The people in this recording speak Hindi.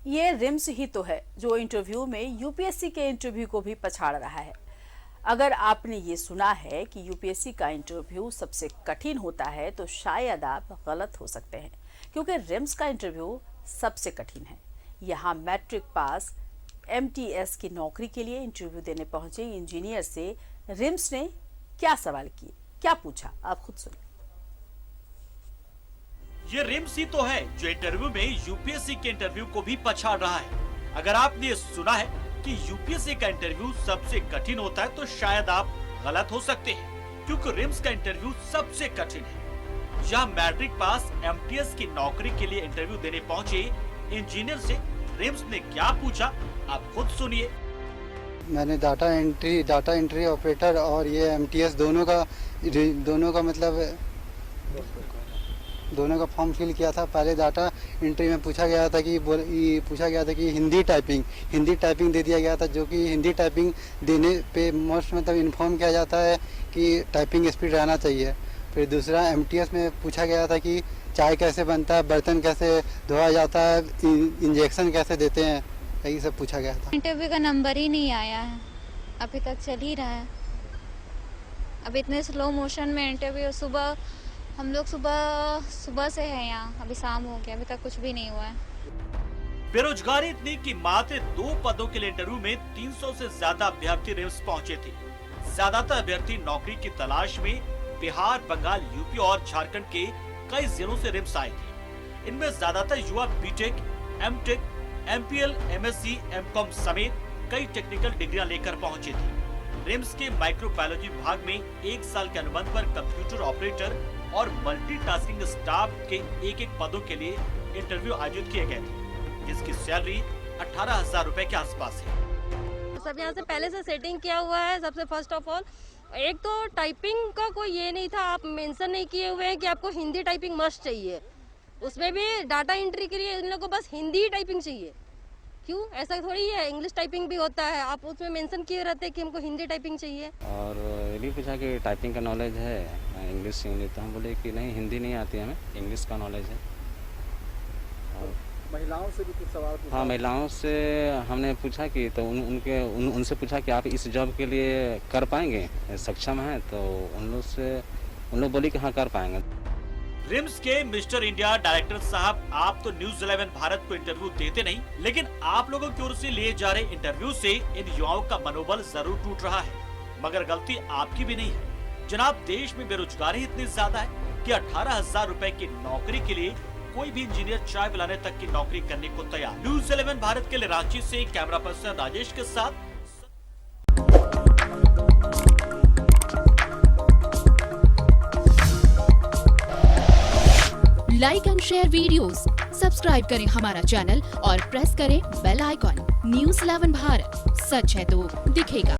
ये रिम्स ही तो है जो इंटरव्यू में यूपीएससी के इंटरव्यू को भी पछाड़ रहा है। अगर आपने ये सुना है कि यूपीएससी का इंटरव्यू सबसे कठिन होता है तो शायद आप गलत हो सकते हैं, क्योंकि रिम्स का इंटरव्यू सबसे कठिन है। यहाँ मैट्रिक पास एमटीएस की नौकरी के लिए इंटरव्यू देने पहुंचे इंजीनियर से रिम्स ने क्या सवाल किए, क्या पूछा, आप खुद सुनिए। ये रिम्स ही तो है जो इंटरव्यू में यूपीएससी के इंटरव्यू को भी पछाड़ रहा है। अगर आपने ये सुना है कि यूपीएससी का इंटरव्यू सबसे कठिन होता है तो शायद आप गलत हो सकते हैं, क्योंकि रिम्स का इंटरव्यू सबसे कठिन है। यहाँ मैट्रिक पास एमटीएस की नौकरी के लिए इंटरव्यू देने पहुंचे इंजीनियर से रिम्स ने क्या पूछा, आप खुद सुनिए। मैंने डाटा एंट्री ऑपरेटर और ये एमटीएस दोनों का फॉर्म फिल किया था। पहले डाटा एंट्री में पूछा गया था कि हिंदी टाइपिंग दे दिया गया था, जो कि हिंदी टाइपिंग देने पे मोस्ट इन्फॉर्म किया जाता है कि टाइपिंग स्पीड रहना चाहिए। फिर दूसरा एमटीएस में पूछा गया था कि चाय कैसे बनता है, बर्तन कैसे धोया जाता है, इंजेक्शन कैसे देते हैं, यही सब पूछा गया था। इंटरव्यू का नंबर ही नहीं आया है, अभी तक चल ही रहा है। अब इतने स्लो मोशन में इंटरव्यू, हम लोग सुबह से हैं यहाँ, अभी शाम हो गया, अभी तक कुछ भी नहीं हुआ है। बेरोजगारी इतनी कि मात्र 2 पदों के लिए इंटरव्यू में 300 से ज्यादा अभ्यर्थी रिम्स पहुंचे थे। ज्यादातर अभ्यर्थी नौकरी की तलाश में बिहार, बंगाल, यूपी और झारखंड के कई जिलों से रिम्स आए थे। इनमें ज्यादातर युवा BTech, MTech, MPL, MSc, MCom समेत कई टेक्निकल डिग्रियां लेकर पहुंचे थे। रिम्स के माइक्रोबायोलॉजी विभाग में 1 साल के अनुबंध पर कंप्यूटर ऑपरेटर और मल्टीटास्किंग स्टाफ के एक पदों के लिए इंटरव्यू आयोजित किए गए थे, जिसकी सैलरी 18,000 रुपए के आसपास है। सब यहाँ से पहले से सेटिंग किया हुआ है। सबसे फर्स्ट ऑफ ऑल एक तो टाइपिंग का कोई ये नहीं था, आप मेंशन नहीं किए हुए हैं कि आपको हिंदी टाइपिंग मस्ट चाहिए। उसमें भी डाटा एंट्री के लिए इन लोगों को बस हिंदी टाइपिंग चाहिए। क्यों, ऐसा थोड़ी है, इंग्लिश टाइपिंग भी होता है। आप उसमें मेंशन किए रहते हैं कि हमको हिंदी टाइपिंग चाहिए। और ये भी पूछा कि टाइपिंग का नॉलेज है इंग्लिश हिंदी, तो हम बोले कि नहीं, हिंदी नहीं आती है, हमें इंग्लिश का नॉलेज है। और महिलाओं से भी कुछ सवाल पूछा? हाँ, महिलाओं से हमने पूछा कि तो उनसे पूछा कि आप इस जॉब के लिए कर पाएंगे, सक्षम हैं? तो उन लोग बोले कि हाँ, कर पाएंगे। रिम्स के मिस्टर इंडिया डायरेक्टर साहब, आप तो न्यूज़ 11 भारत को इंटरव्यू देते नहीं, लेकिन आप लोगों की ओर से लिए जा रहे इंटरव्यू से इन युवाओं का मनोबल जरूर टूट रहा है, मगर गलती आपकी भी नहीं है। जनाब, देश में बेरोजगारी इतनी ज्यादा है कि 18,000 रुपए की नौकरी के लिए कोई भी इंजीनियर चाय पिलाने तक की नौकरी करने को तैयार। न्यूज़ 11 भारत के लिए रांची से कैमरा पर्सन राजेश के साथ। Like and share videos, subscribe करें हमारा चैनल और प्रेस करें बेल आइकॉन। न्यूज़ 11 भारत, सच है तो दिखेगा।